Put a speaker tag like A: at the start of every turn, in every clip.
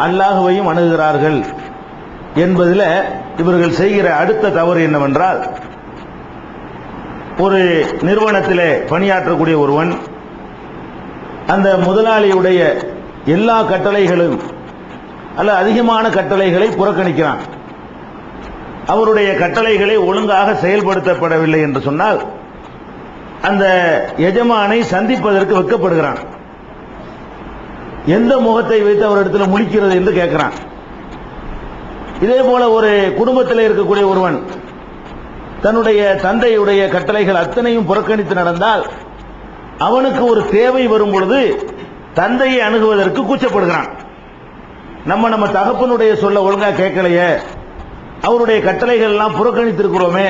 A: அல்லாஹுவையும் அணுகுகிறார்கள் என்பதில் இவர்கள் செய்கிற அடுத்த தவறு என்னவென்றால், ஒரு நிறுவனத்திலே பணியாற்றக்கூடிய ஒருவன் அந்த முதலாளியுடைய எல்லா கட்டளைகளும் அல்ல அதிகமான கட்டளைகளை புறக்கணிக்கிறான். அவருடைய கட்டளைகளை ஒழுங்காக செயல்படுத்தப்படவில்லை என்று சொன்னால் அந்த எஜமானை சந்திப்பதற்கு வெட்கப்படுகிறான். எந்த முகத்தை வைத்து அவரிடத்தில் முழிக்கிறது என்று கேட்கிறான். இதே போல ஒரு குடும்பத்தில் இருக்கக்கூடிய ஒருவன் தன்னுடைய தந்தையுடைய கட்டளைகள் அத்தனையும் புறக்கணித்து நடந்தால் அவனுக்கு ஒரு தேவை வரும் பொழுது தந்தையை அணுகுவதற்கு கூச்சப்படுகிறான். நம்ம தகப்பனுடைய சொல்ல ஒழுங்கா கேட்கலையே, அவருடைய கட்டளைகள் எல்லாம் புறக்கணித்திருக்கிறோமே,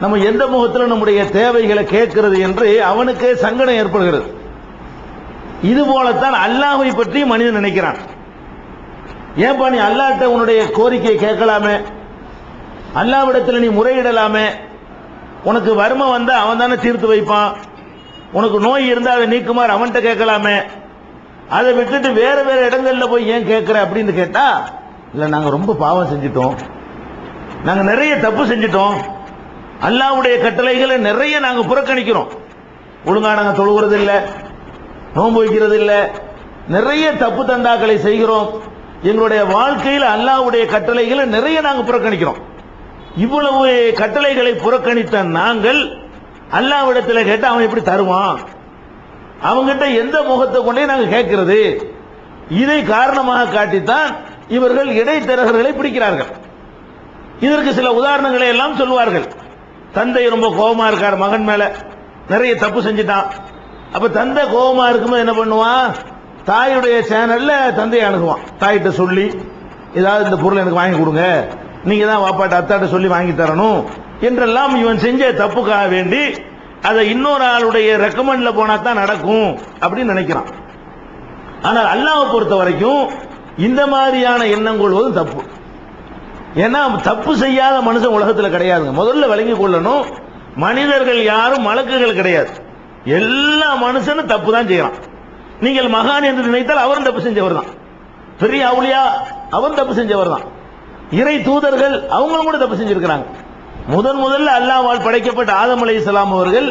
A: நம்ம எந்த முகத்தில் நம்முடைய தேவைகளை கேட்கிறது என்று அவனுக்கு சங்கடம் ஏற்படுகிறது. இது போலத்தான் அல்லாஹ்வை பற்றி மனிதன் நினைக்கிறான். ஏன்பா நீ அல்லாஹ்ட்ட உன்னுடைய கோரிக்கையை கேட்கலாமே, அல்லாஹ்விடத்தில் நீ முறையிடலாமே, உனக்கு வறுமை வந்தா அவன் தானே தீர்த்து வைப்பான், உனக்கு நோய் இருந்தால் அதை நீக்குமாறு அவன்கிட்ட கேட்கலாமே, அதை விட்டுட்டு வேற வேற இடங்கள்ல போய் ஏன் கேட்கிற அப்படின்னு கேட்டா, இல்ல நாங்க ரொம்ப பாவம் செஞ்சிட்டோம், நாங்க நிறைய தப்பு செஞ்சிட்டோம், அல்லாஹ்வுடைய கட்டளைகளை நிறைய நாங்க புறக்கணிக்கிறோம், ஒழுங்கா நாங்க தொழுகிறது இல்லை, நோன்பு வைக்கிறது இல்லை, நிறைய தப்பு தண்டாக்களை செய்கிறோம், எங்களுடைய வாழ்க்கையில் அல்லாஹ்வுடைய கட்டளைகளை நிறைய நாங்க புறக்கணிக்கிறோம். இவ்வளவு கட்டளைகளை புறக்கணித்த நாங்கள் அல்லாஹ்விடத்தில் கேட்டா அவன் எப்படி தருவான், அவங்கிட்ட எந்த முகத்தை கொண்டே நாங்க கேட்கிறது? இதை காரணமாக காட்டித்தான் இவர்கள் இடைத்தரகர்களை பிடிக்கிறார்கள். இதற்கு சில உதாரணங்களை எல்லாம் சொல்வார்கள். தந்தை ரொம்ப கோபமா இருக்கார், மகன் மேல நிறைய தப்பு செஞ்சுட்டான். அப்ப தந்தை கோபமா இருக்கும்போது என்ன பண்ணுவான், தாயுடைய சேனல்ல தந்தையை அணுகுவான். தாயிட்ட சொல்லி ஏதாவது இந்த பொருள் எனக்கு வாங்கி கொடுங்க, நீங்க தான் வாப்பாட்ட அத்தாட்ட சொல்லி வாங்கி தரணும் என்றெல்லாம் இவன் செஞ்ச தப்புக்காக வேண்டி அதை இன்னொரு ஆளுடைய ரெக்கமெண்ட்ல போனா தான் நடக்கும் அப்படின்னு நினைக்கிறான். ஆனால் அல்லாஹ்வை பொறுத்த வரைக்கும் இந்த மாதிரியான எண்ணம் கொள்வதும் தப்பு. ஏன்னா தப்பு செய்யாத மனுஷன் உலகத்தில் கிடையாதுங்க. முதல்ல விளங்கி கொள்ளணும், மனிதர்கள் யாரும் மலக்குகள் கிடையாது. எல்லா மனுஷனும் தப்பு தான் செய்யறான். நீங்கள் மகான் என்று நினைத்தால் அவரும் தப்பு செஞ்சவர் தான். பெரிய அவுலியா அவரும் தப்பு செஞ்சவர் தான். இறை தூதர்கள் அவங்களும் கூட தப்பு செஞ்சிருக்கிறாங்க. முதல்ல அல்லாஹ்வால் படைக்கப்பட்ட ஆதம் அலைஹிஸ்ஸலாம் அவர்கள்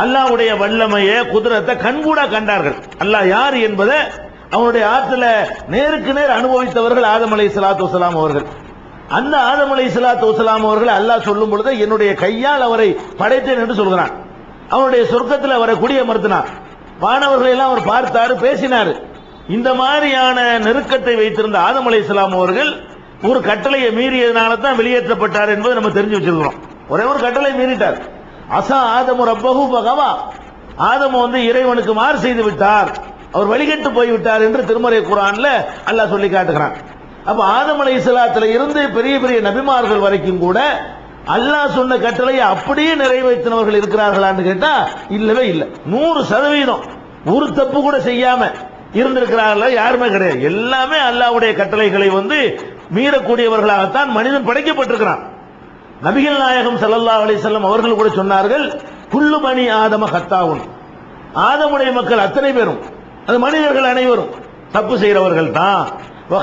A: அல்லாஹ்வுடைய வல்லமையை குதிரத்தை கண்கூடா கண்டார்கள். அல்லாஹ் யார் என்பதை அவனுடைய ஆற்றல நேருக்கு நேர் அனுபவித்தவர்கள் ஆதம் அலைஹிஸ்ஸலாத்து வஸ்ஸலாம் அவர்கள். அந்த ஆதம் அலைஹிஸ்ஸலாத்து வஸ்ஸலாம் அவர்கள் அல்லாஹ் சொல்லும் பொழுது என்னுடைய கையால் அவரை படைத்தேன் என்று சொல்கிறான். அவனுடைய சொர்க்கத்தில் அவரை குடியமர்த்தினார். வானவர்களை எல்லாம் அவர் பார்த்தாரு, பேசினார். இந்த மாதிரியான நெருக்கத்தை வைத்திருந்த ஆதம் அலைஹிஸ்ஸலாம் அவர்கள் ஒரு கட்டளையை மீறியதனால தான் வெளியேற்றப்பட்டார் என்பதை நம்ம தெரிஞ்சு வச்சிருக்கிறோம். ஒரே ஒரு கட்டளை மீறிட்டார். அசா ஆதமு ரப்பஹு ஃபகவா, ஆதம் இறைவனுக்கு மாறு செய்து விட்டார், அவர் வழிகட்டு போய்விட்டார் என்று திருமறை குர்ஆன்ல அல்லாஹ் சொல்லி காட்டுகிறான். அப்ப ஆதம் அலைஹிஸ்ஸலாத்துல இருந்து பெரிய பெரிய நபிமார்கள் வரைக்கும் கூட அல்லாஹ் சொன்ன கட்டளையை அப்படியே நிறைவேற்றினவர்கள் இருக்கிறார்களான்னு கேட்டா இல்லவே இல்லை. 100% ஒரு தப்பு கூட செய்யாம இருந்திருக்கிறார்கள் யாருமே கிடையாது. எல்லாமே அல்லாஹ்வுடைய கட்டளைகளை மீறக்கூடியவர்களாகத்தான் மனிதன் படைக்கப்பட்டிருக்கிறான். நபிகள் நாயகம் ஸல்லல்லாஹு அலைஹி வஸல்லம் அவர்கள் கூட சொன்னார்கள், குல்லு பனி ஆதம கத்தாவுன், ஆதமுடைய மக்கள் அத்தனை பேரும், அது மனிதர்கள் அனைவரும் தப்பு செய்கிறவர்கள் தான்.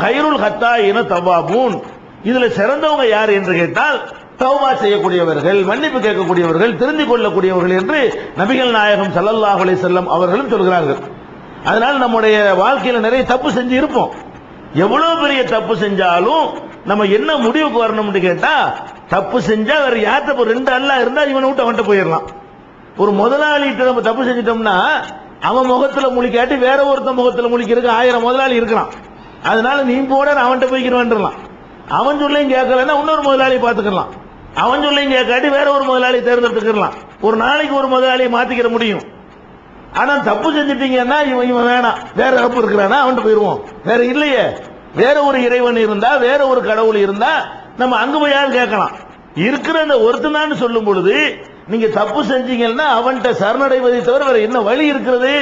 A: ஹைருல் கத்தாயின தவ்வாபூன், இதுல சிறந்தவங்க யார் என்று கேட்டால் தௌபா செய்யக்கூடியவர்கள், மன்னிப்பு கேட்கக்கூடியவர்கள், தெரிந்து கொள்ளக்கூடியவர்கள் என்று நபிகள் நாயகம் ஸல்லல்லாஹு அலைஹி வஸல்லம் அவர்களும் சொல்கிறார்கள். அதனால் நம்முடைய வாழ்க்கையில நிறைய தப்பு செஞ்சு இருப்போம். எவ்வளவு பெரிய தப்பு செஞ்சாலும் நம்ம என்ன முடிவுக்கு வரணும்னு கேட்டா, தப்பு செஞ்சா வேற யார்கிட்ட 2 அல்லாஹ் இருந்தா இவனை விட்டு அவன்கிட்ட போயிடலாம். ஒரு முதலாளிகிட்ட நம்ம தப்பு செஞ்சிட்டோம்னா அவன் முகத்துல முழிக்காட்டி வேற ஒருத்தன் முகத்துல முழிக்கிறதுக்கு 1000 முதலாளி இருக்கிறான். அதனால நீ போட அவன்கிட்ட போய்க்கிறவான். அவன் சொல்லையும் கேட்கலன்னா இன்னொரு முதலாளி பார்த்துக்கலாம். அவன் சொல்லையும் கேட்காட்டி வேற ஒரு முதலாளி தேர்ந்தெடுத்துக்கலாம். ஒரு நாளைக்கு ஒரு முதலாளியை மாத்திக்கிற முடியும். ஆனா தப்பு செஞ்சிட்டீங்கன்னா இவன் வேணாம், வேற தப்பு இருக்கிறானா அவன்கிட்ட போயிருவோம். வேற இல்லையே, வேற ஒரு இறைவன் இருந்தா, வேற ஒரு கடவுள் இருந்தா நம்ம அங்க போய் யாரும் கேட்கலாம். இருக்கிற அந்த ஒருத்தனான்னு சொல்லும் பொழுது நீங்க தப்பு செஞ்சீங்கன்னா அவன்கிட்ட சரணடைவதை தவிர வேற என்ன வழி இருக்கிறது?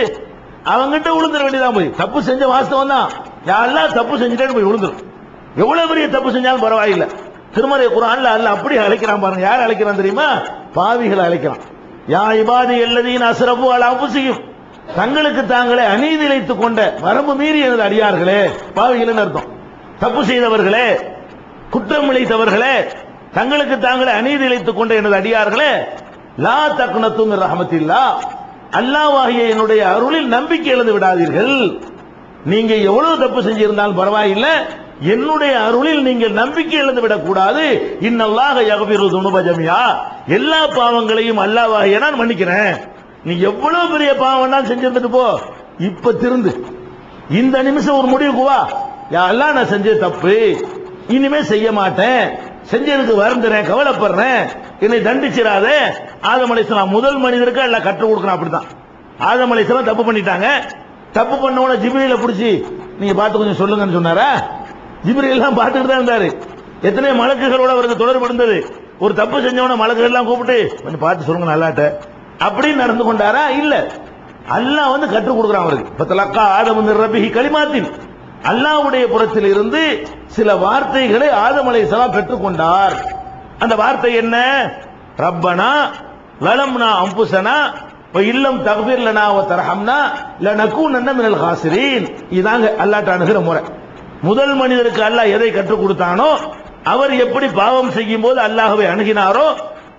A: அவங்கிட்ட விழுந்துட வேண்டியதான். போய் தப்பு செஞ்ச வாஸ்தவம் தான், யாரெல்லாம் தப்பு செஞ்சுட்டேன்னு போய் விழுந்துடும். எவ்வளவு பெரிய தப்பு செஞ்சாலும் பரவாயில்லை. திருமறை குர்ஆன்ல அல்லாஹ் அப்படி அழைக்கிறான் பாருங்க. யார் அழைக்கிறான் தெரியுமா? பாவிகளை அழைக்கிறான். யா இபாதி அல்லதீன அஸ்ரஃபு அலா அன்ஃபுஸிஹிம், தங்களுக்கு தாங்களே அநீதி இழைத்துக் கொண்ட வரம்பு மீறி எனது அடியார்களே, பாவிகள் அர்த்தம். தப்பு செய்தவர்களே, குற்றம் இழைத்தவர்களே, தங்களுக்கு தாங்களே அநீதி இழைத்துக் கொண்ட எனது அடியார்களே, லா தக்னத்து மின் ரஹ்மத்தில்லாஹ், அல்லாஹ்வாகிய என்னுடைய அருளில் நம்பிக்கை இழந்து விடாதீர்கள். நீங்க எவ்வளவு தப்பு செஞ்சிருந்தாலும் பரவாயில்லை, என்னுடைய அருளில் நீங்கள் நம்பிக்கை இழந்து விடக்கூடாது. இன்னல்லாஹ யக்ஃபிரு ذுனூப ஜமீஆ, எல்லா பாவங்களையும் அல்லாஹ்வாகிய நான் மன்னிக்கிறேன். நீ எவ்வளவு பெரிய பாவம் தான் செஞ்சிருந்துட்டு போ, இப்ப திருந்து, இந்த நிமிஷம் ஒரு முடிவுக்கு வா, யா அல்லாஹ் நான் செஞ்ச தப்பு, இனிமே செய்ய மாட்டேன், செஞ்சதுக்கு வருந்துறேன், கவலைப்படுறேன், என்னை தண்டிச்சிடாத. ஆதம் அலைஹிஸ்ஸலாம் முதல் மனிதருக்கு எல்லாம் கற்றுக் கொடுக்கணும். அப்படித்தான் ஆதம் அலைஹிஸ்ஸலாம் தப்பு பண்ணிட்டாங்க. தப்பு பண்ணவன ஜிப்ரீல பிடிச்சி நீங்க பார்த்து கொஞ்சம் சொல்லுங்கன்னு சொன்னாரா? ஜிப்ரீல் எல்லாம் பார்த்துட்டு தான் இருந்தாரு. எத்தனை மலக்குகளோட அவருக்கு தொடர்பு இருந்தது. ஒரு தப்பு செஞ்சவன மலக்குகள் எல்லாம் கூப்பிட்டு கொஞ்சம் பார்த்து சொல்லுங்க நல்லாட்ட அப்படின்னு நடந்து கொண்டாரா? இல்ல, அல்லாஹ் வந்து கற்றுக் கொடுக்குறான் அவருக்கு. பத்தலக்கா ஆதம் மின் ரப்பிஹி கலிமாத்தின், அல்லாஹ்வுடைய புறத்தில் இருந்து சில வார்த்தைகளை ஆதம் அலைஹிஸ்ஸலாம் பெற்றுக்கொண்டார். அந்த வார்த்தை என்ன? ரப்பனா லலம்னா அம்புசனா வ இல்லம் தக்ஃபிர் லனா வ தர்ஹம்னா லனகூனன்ன மினல் காசிரீன். இதாங்க அல்லாஹ்ட்ட அணுகிற முறை. முதல் மனிதருக்கு அல்லாஹ் எதை கற்றுக் கொடுத்தானோ, அவர் எப்படி பாவம் செய்யும் போது அல்லாஹ்வை அணுகினாரோ,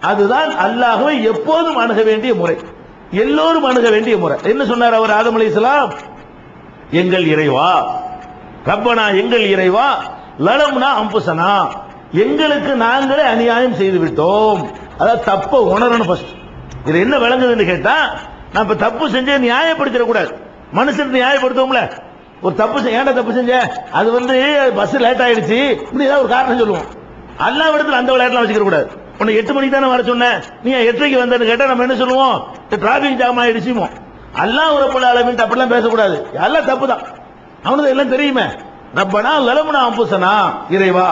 A: அதுதான் அல்லாஹ்வை எப்போதும் அணுக வேண்டிய முறை, எல்லோரும் அணுக வேண்டிய முறை. என்ன சொன்னார் அவர் ஆதம் அலைஹிஸ்ஸலாம்? எங்கள் இறைவா, ரப்பனா எங்கள் இறைவா, லலம்னா அம்புசனா எங்களுக்கு நாங்களே அநியாயம் செய்து விட்டோம். அதாவது தப்ப உணரணும் ஃபர்ஸ்ட். இது என்ன விளங்குதுன்னு கேட்டா, நான் இப்ப தப்பு செஞ்ச நியாயப்படுத்திட கூடாது. மனுஷன் நியாயப்படுத்துவோம்ல, ஒரு தப்பு ஏன்டா தப்பு செஞ்ச, அது வந்து பஸ் லேட் ஆயிடுச்சு, இப்படி ஏதாவது ஒரு காரணம் சொல்லுவோம். அல்லாஹ் இடத்துல அந்த விளையாட்டுலாம் வச்சுக்க கூடாது. உன்னை 8 மணிக்கு தானே வர சொன்னேன், நீ 8:30க்கு வந்தேன்னு கேட்டா நம்ம என்ன சொல்லுவோம்? Traffic jam ஆயிடுச்சுமோ. அல்லாஹ் ரப்பல் ஆலமீன் அப்படிலாம் பேசக்கூடாது. எல்லாம் தப்பு தான், அவனுக்கு எல்லாம் தெரியுமே. ரப்பனா லலம்னா அம்புசனா, இறைவா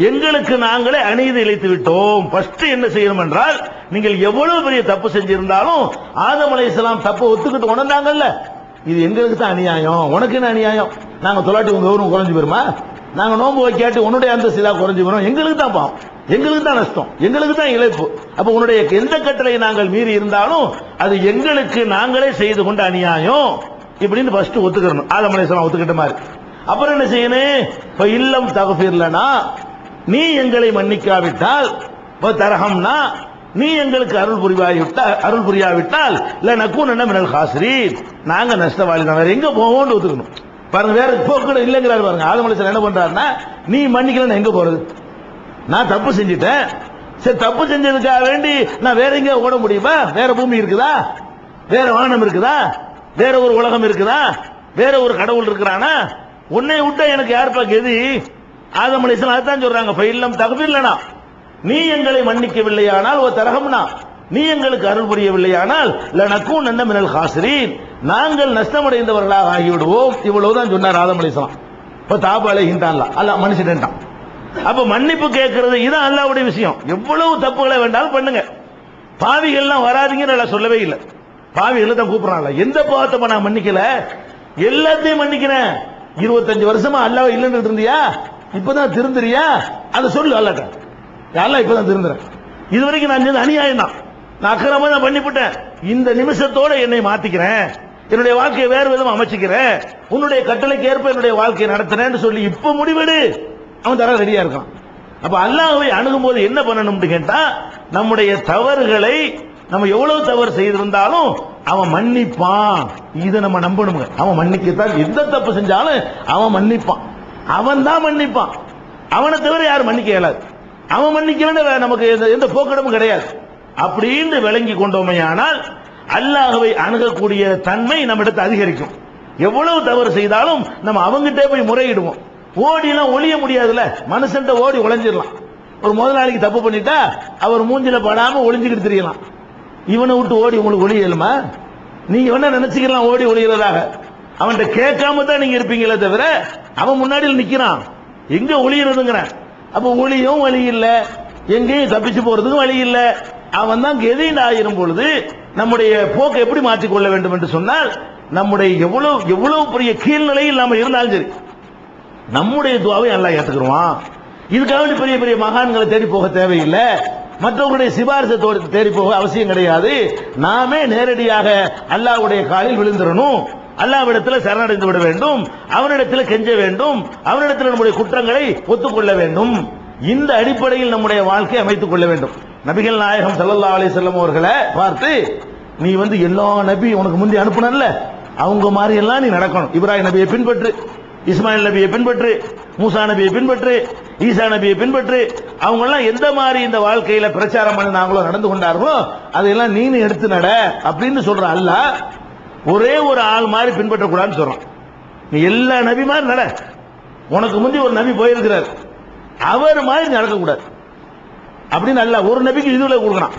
A: எங்களுக்கு நாங்களே அநீதி இழைத்து விட்டோம். ஃபர்ஸ்ட் என்ன செய்யணும் என்றால், நீங்கள் எவ்வளவு பெரிய தப்பு செஞ்சிருந்தாலும் ஆதம் அலைஹிஸ்ஸலாம் தப்பு ஒத்துக்கிட்டு உணர்ந்தாங்கல்ல, இது எங்களுக்கு தான் அநியாயம், உனக்கு என்ன அநியாயம்? நாங்க தொலாட்டி உங்க கௌரவம் குறைஞ்சு போயிருமா? நாங்க நோன்பு வைக்காட்டி உன்னுடைய அந்தஸ்து குறைஞ்சு போயிடும், எங்களுக்கு தான் பாவம், எங்களுக்கு தான் நஷ்டம், எங்களுக்கு தான் இழப்பு. அப்ப உன்னுடைய எந்த கட்டளை நாங்கள் மீறி இருந்தாலும் அது எங்களுக்கு நாங்களே செய்து கொண்ட அநியாயம் இப்படின்னு ஃபர்ஸ்ட் ஒத்துக்கணும். ஆதம் அலைஹிஸ்ஸலாம் ஒத்துக்கிட்ட மாதிரி. அப்புறம் என்ன செய்யணும்? இல்லம் தக்ஃபிர் லனா, நீ எங்களை மன்னிக்காவிட்டால், தர்ஹம்னா நீ எங்களுக்கு அருள் புரியாவிட்டால் லனகூனன்ன மினல் காசிரீன், நாங்க நஷ்டவாளி தான், வேற எங்க போவோம்னு ஒத்துக்கணும். பாருங்க, வேற போக்கு இல்லைங்கிறாரு பாருங்க. ஆதம் அலைஹிஸ்ஸலாம் என்ன பண்றாருன்னா, நீ மன்னிக்கலன்னு எங்க போறது? நான் தப்பு செஞ்சிட்டேன், சரி தப்பு செஞ்சதுக்காக வேண்டி நான் வேற எங்க ஓட முடியுமா? வேற பூமி இருக்குதா? வேற வானம் இருக்குதா? வேற ஒரு உலகம் இருக்குதா? வேற ஒரு கடவுள் இருக்கிறானா? உன்னை விட்டா எனக்கு யாருப்பா கெதி? ஆதம் அலைஹிஸ்ஸலாம் அதான் சொல்றாங்க, ஃபைல்லம் தக்ஃபிர் லனா, நீ எங்களை மன்னிக்கவில்லையானால் ஓ தரஹம்னா, நீ எங்களுக்கு அருள் புரியவில்லையானால் லனகூனன்ன மினல் காசிரீன், நாங்கள் நஷ்டமடைந்தவர்களாக ஆகிவிடுவோம். இவ்வளவுதான் சொன்னார் ஆதம் அலைஹிஸ்ஸலாம். இப்ப தாப அலைஹின்டான்ல அல்லாஹ் மன்னிச்சிட்டான். அப்ப மன்னிப்பு கேட்கறது இதான் அல்லாஹ்வுடைய விஷயம். எவ்வளவு தப்புகளை வேண்டாலும் பண்ணுங்க, பாவிகள்லாம் வராதீங்கன்னு அல்லாஹ் சொல்லவே இல்லை. பாவிகளை தான் கூப்பிடுறாங்க. எந்த பாவத்தை நான் மன்னிக்கல, எல்லாத்தையும் மன்னிக்கிறேன். 25 வருஷமா அல்லாஹ் இல்லைன்னு இருந்தியா, இப்பதான் திருந்துறியா? அதை சொல்லு அல்லாஹ்ட்ட. அல்லாஹ் இப்பதான் திருந்துறேன், இதுவரைக்கும் நான் செஞ்ச அநியாயம் தான், நான் அக்கிரமா தான் பண்ணிவிட்டேன், இந்த நிமிஷத்தோட என்னை மாத்திக்கிறேன், என்னுடைய வாழ்க்கையை வேறு விதம் அமைச்சுக்கிறேன், உன்னுடைய கட்டளைக்கு ஏற்ப என்னுடைய வாழ்க்கையை நடத்துறேன்னு சொல்லி இப்ப முடிவெடு. அவன் தர ரெடியா இருக்கான். அப்ப அல்லாஹ்வை அணுகும் போது என்ன பண்ணணும்னு கேட்டா, நம்முடைய தவறுகளை நம்ம எவ்வளவு தவறு செய்திருந்தாலும் அவன் மன்னிப்பான், இதை நம்ம நம்பணுங்க. அவன் மன்னிக்கத்தான், எந்த தப்பு செஞ்சாலும் அவன் மன்னிப்பான், அவன் தான் மன்னிப்பான், அவனை தவிர யாரும் மன்னிக்க இயலாது. அவன் மன்னிக்க நமக்கு எந்த போக்கிடமும் கிடையாது. அப்படின்னு விளங்கி கொண்டோமையானால் அல்லாஹ்வை அணுகக்கூடிய தன்மை நம்மிடத்து அதிகரிக்கும். எவ்வளவு தவறு செய்தாலும் நம்ம அவங்கிட்டே போய் முறையிடுவோம். ஓடிலாம் ஒளிய முடியாதுல்ல, மனுஷன்ட்ட ஓடி ஒளிஞ்சிடலாம். ஒரு முதலாளிக்கு தப்பு பண்ணிட்டா அவர் மூஞ்சில படாம ஒளிஞ்சுக்கிட்டு தெரியலாம். இவனை விட்டு ஓடி உங்களுக்கு ஒளியலுமா? நீங்க என்ன நினைச்சுக்கலாம் ஓடி ஒளியறதாக? அவன்கிட்ட கேட்காம தான் நீங்க இருப்பீங்களே தவிர அவன் முன்னாடி நிக்கிறான், எங்க ஒளியறதுங்கிற. அப்ப ஒளியும் வழி இல்ல, எங்கேயும் தப்பிச்சு போறதுக்கும் வழி இல்ல. அவன் தான் கெதின் ஆயிரும் பொழுது நம்முடைய போக்கை எப்படி மாற்றிக்கொள்ள வேண்டும் என்று சொன்னால், நம்முடைய எவ்வளவு பெரிய கீழ்நிலையில் நாம இருந்தாலும் சரி நம்முடைய துவாவை அல்லாஹ் ஏத்துக்குருவான். இதுக்காக பெரிய பெரிய மகான்களை தேடி போக தேவையில்லை, மற்றவர்களுடைய சிபாரிசை தேடி போக அவசியம் கிடையாது. நாமே நேரடியாக அல்லாஹ்வுடைய காலில் விழுந்துடணும். அல்லாஹ்விடத்தில் சரணடைந்து விட வேண்டும், அவனிடத்தில் கெஞ்ச வேண்டும், அவனிடத்தில் நம்முடைய குற்றங்களை ஒத்துக்கொள்ள வேண்டும். இந்த அடிப்படையில் நம்முடைய வாழ்க்கை அமைத்துக் கொள்ள வேண்டும். நபிகள் நாயகம் ஸல்லல்லாஹு அலைஹி வஸல்லம் அவர்களை பார்த்து, நீ எல்லா நபி உனக்கு முந்தி அனுப்புனல்ல, அவங்க மாதிரி எல்லாம் நீ நடக்கணும். இப்ராஹிம் நபியை பின்பற்று, இஸ்மாயில் நபியை பின்பற்று, மூசா நபியை பின்பற்று, ஈசா நபியை பின்பற்று. அவங்க எல்லாம் எந்த மாதிரி இந்த வாழ்க்கையில பிரச்சாரம் பண்ணினாங்களோ, நடந்து கொண்டார்களோ, அதையெல்லாம் நீனு எடுத்து நட அப்படின்னு சொல்ற அல்லாஹ் ஒரே ஒரு ஆள் மாதிரி பின்பற்றக்கூடாதுன்னு சொல்றான். நீ எல்லா நபி மாதிரி நட. உனக்கு முந்தி ஒரு நபி போயிருக்கிறார், அவர் மாதிரி நடக்கக்கூடாது அப்படின்னு அல்லாஹ் ஒரு நபிக்கு இதுல கொடுக்கணும்.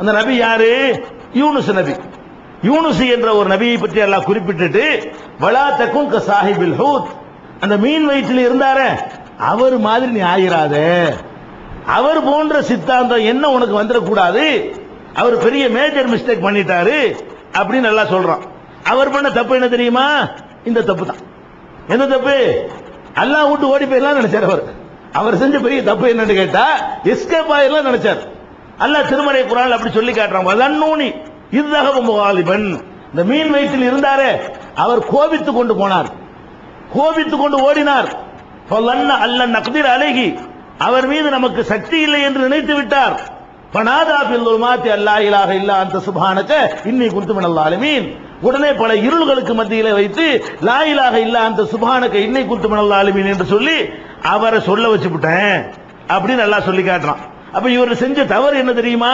A: அந்த நபி யாரு? யூனுஸ் நபி. யூனுஸ் என்ற ஒரு நபியை பற்றி அல்லாஹ் குறிப்பிட்டுட்டு, வலா தகுன் க சாஹிபில் ஹூத், அந்த மீன் வயிற்றில் இருந்தாரே அவர் மாதிரி நீ ஆயிராத, அவர் போன்ற சித்தாந்தம் என்ன உனக்கு வந்துடக்கூடாது, அவர் பெரிய மேஜர் மிஸ்டேக் பண்ணிட்டாரு அப்படின்னு அல்லாஹ் சொல்றான். அவர் பண்ண தப்பு என்ன தெரியுமா? இந்த தப்பு தான். எந்த தப்பு? அல்லாஹ் விட்டு ஓடி போயிடலாம் நினைச்சார். அவர் செஞ்ச பெரிய தப்பு என்னன்னு கேட்டா, எஸ்கேப் ஆயிரலாம் நினைச்சார். அல்லாஹ் திருமறை குர்ஆன்ல அப்படி சொல்லி காட்டுறான். வதன்னூனி இzzஹப முகாலிபன், இந்த மீன் வயிற்றில் இருந்தாரே அவர் கோபித்துக் கொண்டு போனார், கோபித்துக் கொண்டு ஓடினார். ஃபலன்ன அல்லன் நக்திர் அலைஹி, அவர் மீது நமக்கு சக்தி இல்லை என்று நினைத்து விட்டார். ஃபனாதா ஃபில் ظுல்மாத்தி அல்லா இலாஹ இல்லா அன்த சுப்ஹானக இன்னி குன்து மினல் ஸாலிமீன், உடனே பல இருள்களுக்கு மத்தியிலே வைத்து லா இலாஹ இல்லா அன்த சுப்ஹானக இன்னி குன்து மினல் ஸாலிமீன் என்று சொல்லி அவரை சொல்ல வச்சுவிட்டேன் அப்படின்னு அல்லாஹ் சொல்லி காட்டுறான். அப்ப இவர் செஞ்ச தவறு என்ன தெரியுமா?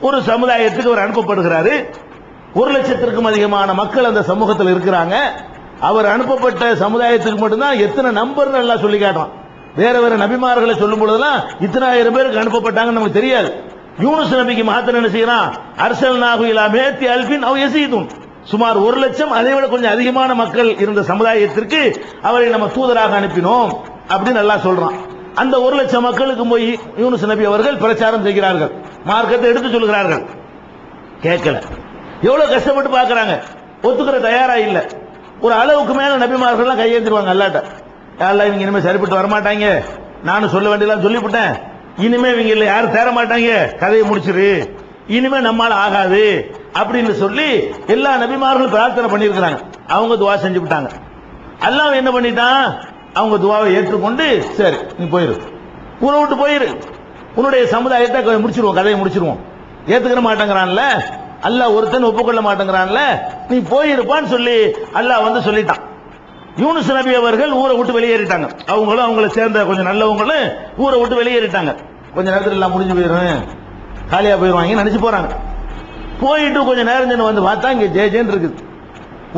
A: ஒரு சமுதாயத்துக்கு அவர் அனுப்பப்படுகிறாரு. 1,00,000க்கும் அதிகமான மக்கள் அந்த சமூகத்தில் இருக்கிறாங்க. அவர் அனுப்பப்பட்ட சமுதாயத்துக்கு மட்டும்தான் எத்தனை நம்பர் எல்லாம் சொல்லி காட்டுறான். வேற வேற நபிமார்களை சொல்லும் பொழுதெல்லாம் இத்தனை ஆயிரம் பேருக்கு அனுப்பப்பட்டாங்கன்னு நமக்கு தெரியாது. யூனுஸ் நபிக்கு மாத்திரம் என்ன செய்யறான்? அர்சல்நாஹு இலா மிஅத்தி அல்ஃபின் அவ் யஸீதுன், சுமார் 1,00,000 அதை விட கொஞ்சம் அதிகமான மக்கள் இருந்த சமுதாயத்திற்கு அவரை நம்ம தூதராக அனுப்பினோம் அப்படின்னு அல்லாஹ் சொல்றான். அந்த 1,00,000 மக்களுக்கு போய் யூனுஸ் நபி அவர்கள் பிரச்சாரம் செய்கிறார்கள், மார்க்கத்தை எடுத்து சொல்கிறார்கள். கேட்கல. எவ்வளவு கஷ்டப்பட்டு பார்க்கறாங்க, ஒத்துக்கிற தயாரா இல்ல. ஒரு அளவுக்கு மேல நபிமார்கள் கையேந்திருவாங்க அல்லாட்ட. அல்லாஹ் இவங்க இனிமே சரிப்பட்டு வரமாட்டாங்க, நானும் சொல்ல வேண்டியதெல்லாம் சொல்லிவிட்டேன், இனிமே இவங்க இல்ல யாரும் தேர மாட்டாங்க, கதையை முடிச்சிரு, இனிமே நம்மால ஆகாது அப்படின்னு சொல்லி எல்லா நபிமார்களும் பிரார்த்தனை பண்ணியிருக்கிறாங்க. அவங்க துவா செஞ்சு விட்டாங்க. அல்லாஹ் என்ன பண்ணிட்டான்? அவங்க துவாவை ஏற்றுக்கொண்டு, சரி நீ போயிரு, ஊரை விட்டு போயிரு, உன்னுடைய சமுதாயத்தை முடிச்சிருவோம், கதையை முடிச்சிருவோம். ஏத்துக்கிற மாட்டேங்கிறான்ல அல்லாஹ், ஒருத்தன் ஒப்புக்கொள்ள மாட்டேங்கிறான்ல, நீ போயிருப்பான்னு சொல்லி அல்லாஹ் சொல்லிட்டான். யூனுஸ் நபி அவர்கள் ஊரை விட்டு வெளியேறிட்டாங்க. அவங்களும் அவங்களை சேர்ந்த கொஞ்சம் நல்லவங்களும் ஊரை விட்டு வெளியேறிட்டாங்க. கொஞ்ச நேரத்தில் எல்லாம் முடிஞ்சு போயிடும், காலியா போயிருவாங்க நினைச்சு போறாங்க. போயிட்டு கொஞ்ச நேரம் வந்து பார்த்தா இங்க ஜெயஜென் இருக்குது,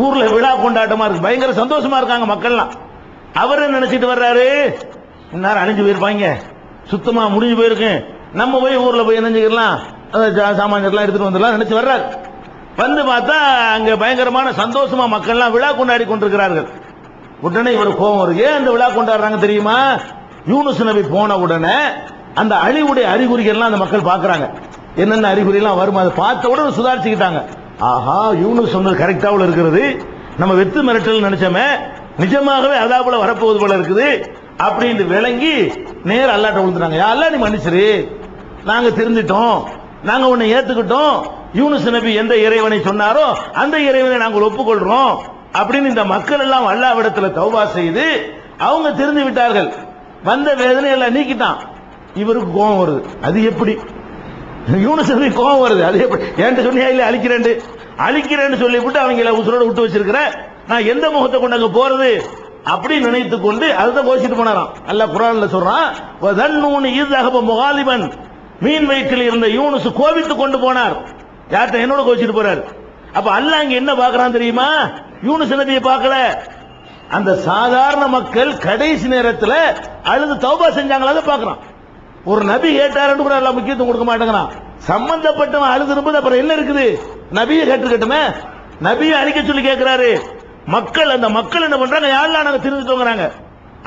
A: ஊர்ல விழா கொண்டாட்டமா இருக்கு, பயங்கர சந்தோஷமா இருக்காங்க மக்கள்லாம். அவரு நினைச்சிட்டு வர்றாரு, இந்நேரம் அழிஞ்சு போயிருப்பாங்க, சுத்தமா முடிஞ்சு போயிருக்கு, நம்ம போய் ஊர்ல போய் நினைஞ்சுக்கலாம், சாமான்லாம் எடுத்துட்டு வந்துடலாம் நினைச்சு வர்றாரு. வந்து பார்த்தா அங்க பயங்கரமான சந்தோஷமா மக்கள்லாம் விழா கொண்டாடி கொண்டிருக்கிறார்கள். உடனே இவர் கோபம் வருது. ஏன் அந்த விழா கொண்டாடுறாங்க தெரியுமா? யூனுஸ் நபி போன உடனே அந்த அழிவுடைய அறிகுறிகள்லாம் அந்த மக்கள் பாக்குறாங்க. என்னென்ன அறிகுறி எல்லாம் வரும் அதை பார்த்த உடனே சுதாரிச்சுக்கிட்டாங்க. ஆஹா, யூனுஸ் சொன்னது கரெக்டாவில் இருக்கிறது, நம்ம வெத்து மிரட்டல் நினைச்சோமே நிஜமாகவே அதாபுல வரப்போவது போல இருக்குது அப்படின்னு விளங்கி நேர அல்லாட்ட விழுந்துறாங்க. அல்லாஹ் நீ மன்னிச்சிரு, நாங்க தெரிஞ்சிட்டோம், நாங்க உன்னை ஏத்துக்கிட்டோம், யூனுஸ் நபி எந்த இறைவனை சொன்னாரோ அந்த இறைவனை நாங்கள் ஒப்புக்கொள்றோம் அப்படின்னு இந்த மக்கள் எல்லாம் அல்லாஹ்விடத்துல தௌபா செய்து அவங்க தெரிந்து விட்டார்கள். வந்த வேதனை எல்லாம் நீக்கிட்டான். இவருக்கு கோபம் வருது. அது எப்படி? யூனுஸ் நபி கோபம் வருது, அது எப்படி? ஏன்ட்டு சொன்னியா இல்ல அழிக்கிறேன்னு சொல்லிவிட்டு அவங்க உசுரோட விட்டு வச்சிருக்கிற, நான் எந்த முகத்தை கொண்டு அங்க போறது அப்படி நினைத்து கொண்டு அதுதான் கோச்சிட்டு போனாராம். அல்லாஹ் குர்ஆன்ல சொல்றான், வதன்னூனி இzzஹப முகாலிபன், மீன் வயிற்றில் இருந்த யூனுஸ் கோபித்துக் கொண்டு போனார். யார்கிட்ட? என்னோட கோச்சிட்டு போறாரு. அப்ப அல்லாஹ் இங்க என்ன பார்க்கறான் தெரியுமா? யூனுஸ் நபியை பார்க்கல, அந்த சாதாரண மக்கள் கடைசி நேரத்தில் அழுது தௌபா செஞ்சாங்களா அதை பார்க்கறான். ஒரு நபி கேட்டாருன்னு கூட எல்லாம் முக்கியத்துவம் கொடுக்க மாட்டேங்கிறான். சம்பந்தப்பட்டவன் அழுது இருப்பது அப்புறம் என்ன இருக்குது? நபியை கேட்டுக்கிட்டுமே, நபியை அழிக்க சொல்லி கேட்கிறாரு. மக்கள், அந்த மக்கள் என்ன பண்றாங்க? யாரெல்லாம் நாங்க திருந்துட்டோங்கிறாங்க.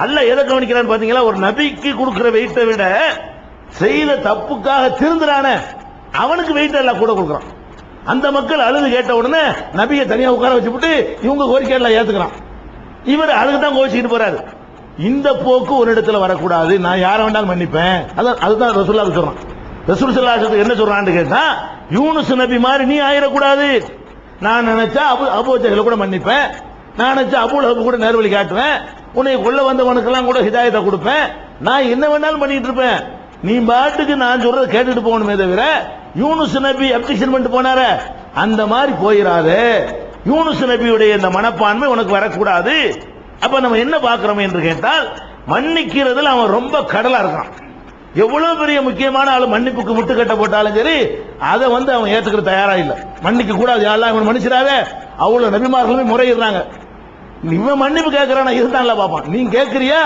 A: அல்லாஹ் எதை கவனிக்கிறான்னு பாத்தீங்களா? ஒரு நபிக்கு கொடுக்கிற வெயிட்டை விட செய்த தப்புக்காக திருந்துறான அவனுக்கு வெயிட் எல்லாம் கூட கொடுக்கறான். அந்த மக்கள் அழுது கேட்ட உடனே நபியை தனியா உட்கார வச்சுட்டு இவங்க கோரிக்கை எல்லாம் ஏத்துக்கிறான். இவர் அழுகுதான் கோச்சிக்கிட்டு போறாரு. இந்த போக்கு ஒரு இடத்துல வரக்கூடாது, நான் யாரை வேண்டாலும் மன்னிப்பேன். அதுதான் ரசூலுல்லாஹ் சொல்றான். ரசூல் ஸல்லல்லாஹு அலைஹி வஸல்லம் என்ன சொல்றான்னு கேட்டா, யூனுஸ் நபி மாதிரி நீ ஆயிடக்கூடாது, நான் நினைச்சா அபூ ஜஹல் கூட மன்னிப்பேன், நான் நினைச்சா அபூ லஹப் கூட நேர்வழி காட்டுவேன், உன்னை கொல்ல வந்தவனுக்கெல்லாம் கூட ஹிதாயத்தை கொடுப்பேன், நான் என்ன வேணாலும் பண்ணிட்டு இருப்பேன். நீ பாட்டுக்கு நான் சொல்றதை கேட்டுட்டு போகணுமே தவிர யூனுஸ் நபி அப்ஜெக்ஷன் பண்ணிட்டு போனாரே அந்த மாதிரி போயிடாது. யூனுஸ் நபியுடைய இந்த மனப்பான்மை உனக்கு வரக்கூடாது. அப்ப நம்ம என்ன பார்க்கிறோம் என்று கேட்டால், மன்னிக்கிறதுல அவன் ரொம்ப கடலா இருக்கான். எவ்வளவு பெரிய முக்கியமான ஆளு மன்னிப்புக்கு முட்டுக்கட்ட போட்டாலும் சரி அதை அவன் ஏத்துக்கிற தயாரா இல்ல. மன்னிக்க கூடாது, யாரெல்லாம் இவன் மன்னிச்சிடாத. அவ்வளவு நபிமார்களுமே முறையிடுறாங்க. இவன் மன்னிப்பு கேட்கறான் இருந்தான்ல பாப்பான். நீ கேட்கறியா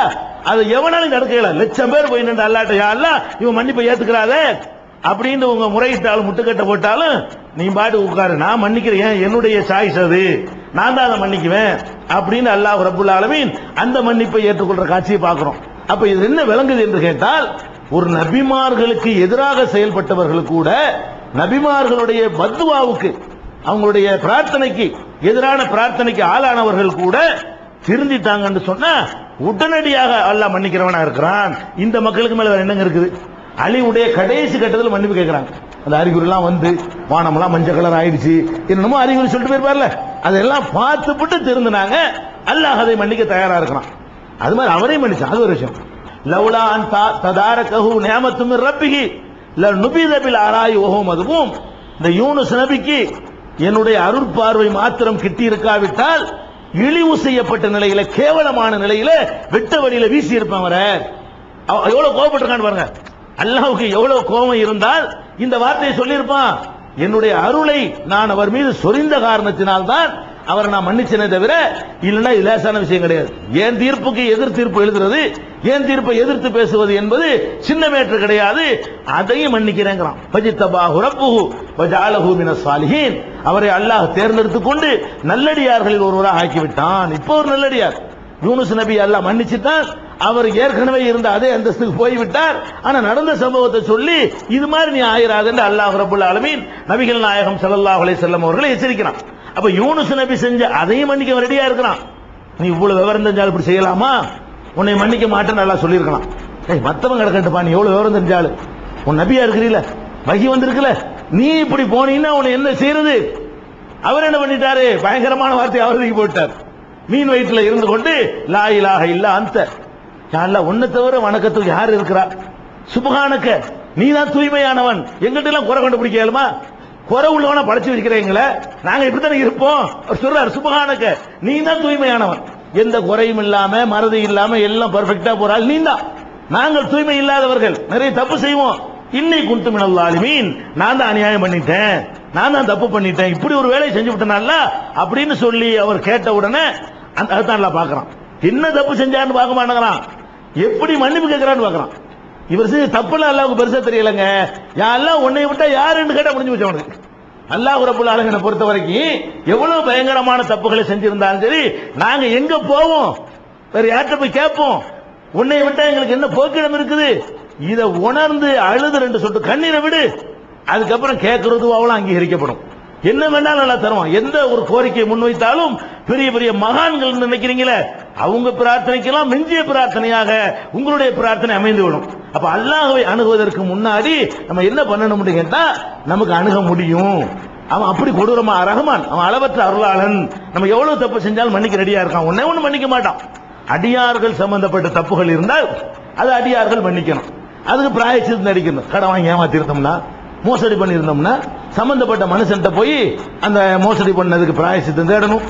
A: அதை எவனாலும் தடுக்கல. லட்சம் பேர் போய் நின்று அல்லாட்ட யாரெல்லாம் இவன் மன்னிப்பை ஏத்துக்கிறாதே அப்படின்னு உங்க முறையிட்டாலும் முட்டுக்கட்ட போட்டாலும் நீ பாட்டு உட்காரு, நான் மன்னிக்கிறேன், என்னுடைய சாய்ஸ் அது, நான் தான் அதை மன்னிக்குவேன் அப்படின்னு அல்லாஹ் ரப்புல் ஆலமீன் அந்த மன்னிப்பை ஏற்றுக்கொள்ற காட்சியை பார்க்கிறோம். அப்ப இது என்ன விளங்குது என்று கேட்டால், ஒரு நபிமார்களுக்கு எதிராக செயல்பட்டவர்கள் கூட நபிமார்களுடைய பத்வாவுக்கு அவங்களுடைய பிரார்த்தனைக்கு எதிரான பிரார்த்தனைக்கு ஆளானவர்கள் கூட திருந்திட்டாங்கன்னு சொன்னா உடனடியாக அல்லாஹ் மன்னிக்கிறவனா இருக்கிறான். இந்த மக்களுக்கு மேல வேற என்னங்க இருக்குது? அலிவுடைய கடைசி கட்டத்தில் மன்னிப்பு கேட்கிறாங்க. அந்த அறிகுறி எல்லாம் வானமெல்லாம் மஞ்சள் கலர் ஆயிடுச்சு, என்னமோ அறிகுறி சொல்லிட்டு போயிருப்பார்ல, அதெல்லாம் பார்த்துப்பட்டு திருந்தினாங்க. அல்லாஹ் அதை மன்னிக்க தயாரா இருக்கிறான். அது மாதிரி அவரையும் மன்னிச்சான். அது ஒரு விஷயம். லவ்லா அன் ததாரகஹு நிஅமத்தும் மின் ரப்பிஹி லனுபித பில் ஆராய் வஹுவ மதுமூம். இந்த யூனுஸ் நபிக்கு என்னுடைய அருட்பார்வை மாத்திரம் கிட்டி இருக்காவிட்டால் இழிவு செய்யப்பட்ட நிலையில, கேவலமான நிலையில வெட்ட வழியில வீசி இருப்பான். எவ்வளவு கோபப்பட்டிருக்கான்னு பாருங்க. அல்லாஹ்வுக்கு எவ்வளவு கோபம் இருந்தால் இந்த வார்த்தையை சொல்லியிருப்பான். என்னுடைய அருளை நான் அவர் மீது சொரிந்த காரணத்தினால்தான் அவரை நான் மன்னிச்சனே தவிர இல்லைன்னா லேசான விஷயம் கிடையாது. ஏன் தீர்ப்புக்கு எதிர் தீர்ப்பு எழுதுறது, ஏன் தீர்ப்பை எதிர்த்து பேசுவது என்பது சின்ன மேற்று கிடையாது. அதையும் மன்னிக்கிறேங்கிறான். ஃபஜித்தபாஹு ரப்புஹு வஜஅலஹு மினஸ் சாலிஹீன். அவரை அல்லாஹ் தேர்ந்தெடுத்துக் கொண்டு நல்லடியார்களில் ஒருவராக ஆக்கிவிட்டான். இப்போ ஒரு நல்லடியார் யூனுஸ் நபி அல்லாஹ் மன்னிச்சுட்டான். அவர் ஏற்கனவே இருந்த அதே அந்தஸ்துக்கு போய்விட்டார். ஆனா நடந்த சம்பவத்தை சொல்லி இது மாதிரி நீ ஆயிராது என்று அல்லாஹ் ரப்புல் ஆலமீன் நபிகள் நாயகம் ஸல்லல்லாஹு அலைஹி வஸல்லம் அவர்களை எச்சரிக்கிறான். அப்ப யூனுஸ் நபி செஞ்ச அதையும் மன்னிக்க ரெடியா இருக்கிறான். நீ இவ்வளவு விவரம் தெரிஞ்சாலும் இப்படி செய்யலாமா, உன்னை மன்னிக்க மாட்டேன்னு நல்லா சொல்லியிருக்கலாம். மத்தவங்க கிடக்கட்டுப்பா, நீ எவ்வளவு விவரம் தெரிஞ்சாலும் உன் நபியா இருக்கிறீல, வகி வந்திருக்கல, நீ இப்படி போனீங்கன்னா உன்னை என்ன செய்யறது? அவர் என்ன பண்ணிட்டாரு? பயங்கரமான வார்த்தை அவருக்கு போட்டார். மீன் வயிற்றுல இருந்து கொண்டு லா இலாஹ இல்லா அன்த, யாரெல்லாம் ஒன்ன தவிர வணக்கத்துக்கு யார் இருக்கிறா? சுப்ஹானக, நீ தான் தூய்மையானவன். எங்கிட்ட எல்லாம் குறை கண்டுபிடிக்கலுமா? குறை உள்ளவன படைச்சு வச்சுக்கிறீங்களே, நாங்க இப்படித்தானே இருப்போம். சொல்றாரு சுப்ஹானக, நீ தான் தூய்மையானவன். எந்த குறையும் இல்லாம மறதி இல்லாம எல்லாம் பெர்ஃபெக்ட்டா போறாள் நீ தான். நாங்கள் தூய்மை இல்லாதவர்கள், நிறைய தப்பு செய்வோம். இன்னை குன்து மினல் ஸாலிமீன், நான் தான் அநியாயம் பண்ணிட்டேன், நான் தான் தப்பு பண்ணிட்டேன், இப்படி ஒரு வேலையை செஞ்சு விட்டனால அப்படின்னு சொல்லி அவர் கேட்ட உடனே அதுதான் பாக்குறான். என்ன தப்பு செஞ்சான்னு பார்க்க மாட்டேங்கிறான், எப்படி மன்னிப்பு கேட்கிறான்னு பாக்குறான். இவர் செஞ்ச தப்புல அல்லாஹ்வுக்கு பெருசா தெரியலங்க. யாரெல்லாம் உன்னை விட்டா யாருன்னு கேட்டா முடிஞ்சு வச்சு அவனுக்கு. அல்லாஹ் ரப்புல் ஆலமீனை பொறுத்த வரைக்கும் எவ்வளவு பயங்கரமான தப்புகளை செஞ்சிருந்தாலும் சரி, நாங்க எங்க போவோம், வேற யார்கிட்ட போய் கேட்போம்? உன்னை விட்டா எங்களுக்கு என்ன போக்கிடம் இருக்குது? இதை உணர்ந்து அழுது ரெண்டு சொட்டு கண்ணீரை விடு, அதுக்கப்புறம் கேட்கறது அவ்வளவு அங்கீகரிக்கப்படும். என்ன வேணாலும் நல்லா தருவான். எந்த ஒரு கோரிக்கையை முன்வைத்தாலும் பெரிய பெரிய மகான்கள் நினைக்கிறீங்களே, அவங்க பிரார்த்தனைக்கெல்லாம் மிஞ்சிய பிரார்த்தனையாக உங்களுடைய பிரார்த்தனை அமைந்து விடும். அப்ப அல்லாஹ்வை அணுகுவதற்கு முன்னாடி நம்ம என்ன பண்ணணும்னு கேட்டா, நமக்கு அணுக முடியும். அவன் அப்படி கொடூரமா ரஹ்மான், அவன் அளவற்ற அருளாளன். நம்ம எவ்வளவு தப்பு செஞ்சாலும் மன்னிக்க ரெடியா இருக்கான். ஒன்னே ஒண்ணு மன்னிக்க மாட்டான். அடியார்கள் சம்பந்தப்பட்ட தப்புகள் இருந்தால் அது அடியார்கள் மன்னிக்கணும். அதுக்கு பிராயச்சித்தம் நடிக்கணும். கடன் வாங்கி ஏமாத்திருந்தோம்னா, மோசடி பண்ணியிருந்தோம்னா சம்பந்தப்பட்ட மனுஷன்ட்ட போய் அந்த மோசடி பண்ணதுக்கு பிராயச்சித்தம் தேடணும்.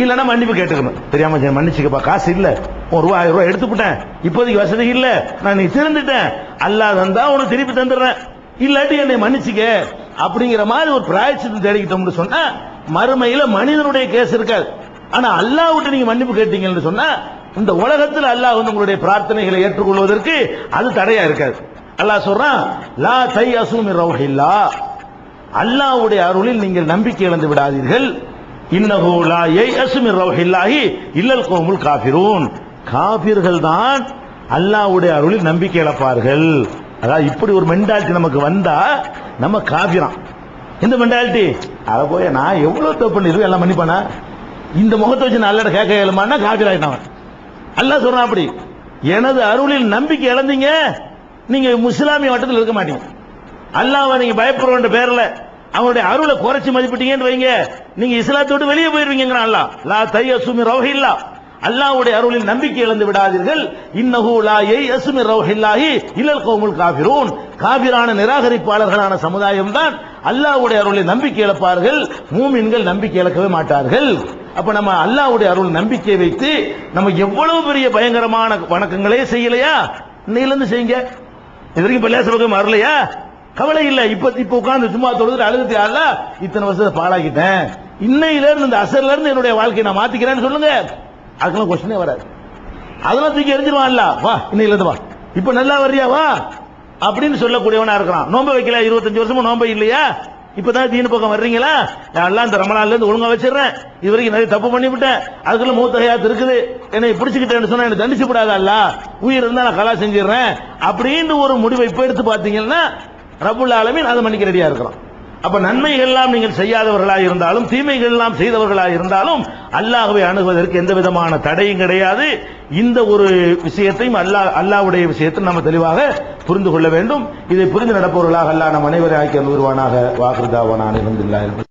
A: இல்லன்னா மன்னிப்பு கேட்டுக்கணும். தெரியாம மன்னிச்சுக்கப்பா, காசு இல்ல, ஒரு ரூபாய் 1000 ரூபாய் எடுத்துட்டேன், இப்போதைக்கு வசதி இல்ல, நான் நீ திருந்துட்டேன், அல்லாஹ் தந்தா உனக்கு திருப்பி தந்துடுறேன், இல்லாட்டி என்னை மன்னிச்சுக்க அப்படிங்கிற மாதிரி ஒரு பிராயச்சித்தம் தேடிக்கிட்டோம்னு சொன்னா மறுமையில மனிதனுடைய கேஸ் இருக்காது. ஆனா அல்லாஹ் விட்டு நீங்க மன்னிப்பு கேட்டீங்கன்னு சொன்னா இந்த உலகத்தில் அல்லாஹ் உங்களுடைய பிரார்த்தனைகளை ஏற்றுக்கொள்வதற்கு அது தடையா இருக்காது. அல்லாஹ் சொல்றான், லா தையஸு மின் ரௌஹில்லாஹ், அல்லாஹ்வுடைய அருளில் நீங்கள் நம்பிக்கை இழந்து விடாதீர்கள். இன்னஹு லா யயஸு மின் ரௌஹில்லாஹி இல்லல் கௌமுல் காஃபிரூன், காஃபிர்கள் தான் அல்லாஹ்வுடைய அருளில் நம்பிக்கை இழப்பார்கள். அதாவது இப்படி ஒரு மென்டாலிட்டி நமக்கு வந்தா நம்ம காஃபிரான். இந்த மென்டாலிட்டி அத போய் நான் எவ்வளவு தப்பு பண்ணிருக்கேன் எல்லாம் மன்னிப்பானா, இந்த முகத்தை வச்சு நல்ல கேட்க இயலுமானா காஃபிராயிட்டவன். அல்லாஹ் சொல்றான், அப்படி எனது அருளில் நம்பிக்கை இழந்தீங்க, நீங்க முஸ்லாமிய வட்டத்தில் இருக்க மாட்டீங்க. அல்லாஹ்வை நீங்க பயப்படுற பேர்ல அவனுடைய அருளை குறைச்சு மதிப்பிட்டீங்கன்னு வைங்க, நீங்க இஸ்லாத்தை விட்டு வெளியே போயிருவீங்க. அல்லாஹ் லா தையசு மின் ரௌஹில்லா, அல்லாஹ்வுடைய அருளில் நம்பிக்கை இழந்து விடாதீர்கள். இன்னஹு லா யயசு மின் ரௌஹில்லாஹி இல்லல் கௌமுல் காஃபிரூன், காபிரான நிராகரிப்பாளர்களான சமுதாயம் தான் அல்லாஹ்வுடைய அருளில் நம்பிக்கை இழப்பார்கள், மூமின்கள் நம்பிக்கை இழக்கவே மாட்டார்கள். அப்ப நம்ம அல்லாஹ்வுடைய அருள் நம்பிக்கை வைத்து நம்ம எவ்வளவு பெரிய பயங்கரமான வணக்கங்களே செய்யலையா, இன்னையிலிருந்து செய்யுங்க. இது வரைக்கும் பள்ளியாச பக்கம் வரலையா, கவலை இல்லை. இப்ப உட்கார்ந்து சும்மா தொழுது அழுதுட்டு அல்ல இத்தனை வருஷத்தை பாழாக்கிட்டேன், இன்னையில இருந்து இந்த அசர்ல இருந்து என்னுடைய வாழ்க்கையை நான் மாத்திக்கிறேன்னு சொல்லுங்க. அதுக்கெல்லாம் கொஸ்டினே வராது. அதெல்லாம் தூக்கி எரிஞ்சிருவான்ல, வா இன்னையில இருந்து வா, இப்ப நல்லா வர்றியா வா அப்படின்னு சொல்லக்கூடியவனா இருக்கிறான். நோன்பு வைக்கல 25 வருஷமும் நோன்பு இல்லையா, இப்பதான் தீனு பக்கம் வர்றீங்களா, எல்லாம் இந்த ரமலான்ல இருந்து ஒழுங்கா வச்சிடறேன், இது வரைக்கும் நிறைய தப்பு பண்ணி விட்டேன், அதுக்குள்ள மூத்தகையாத்து இருக்குது, என்னை பிடிச்சுக்கிட்டேன்னு சொன்னா எனக்கு தண்டிச்சு விடாதல்ல, உயிர் இருந்தா நான் கலா செஞ்சிடறேன் அப்படின்னு ஒரு முடிவை இப்ப எடுத்து பாத்தீங்கன்னா ரப்புல் ஆலமீன் அதை மன்னிக்க ரெடியா இருக்கிறான். அப்ப நன்மைகள் எல்லாம் நீங்கள் செய்யாதவர்களாக இருந்தாலும் தீமைகள் எல்லாம் செய்தவர்களாக இருந்தாலும் அல்லாஹ்வை அணுகுவதற்கு எந்த விதமான தடையும் கிடையாது. இந்த ஒரு விஷயத்தையும் அல்லாஹ்வுடைய விஷயத்தை நம்ம தெளிவாக புரிந்து கொள்ள வேண்டும். இதை புரிந்து நடப்பவர்களாக அல்லாஹ் நம் அனைவரை ஆக்கி அருள்வானாக. வாஹிர் தாவானா அல்ஹம்துலில்லாஹ்.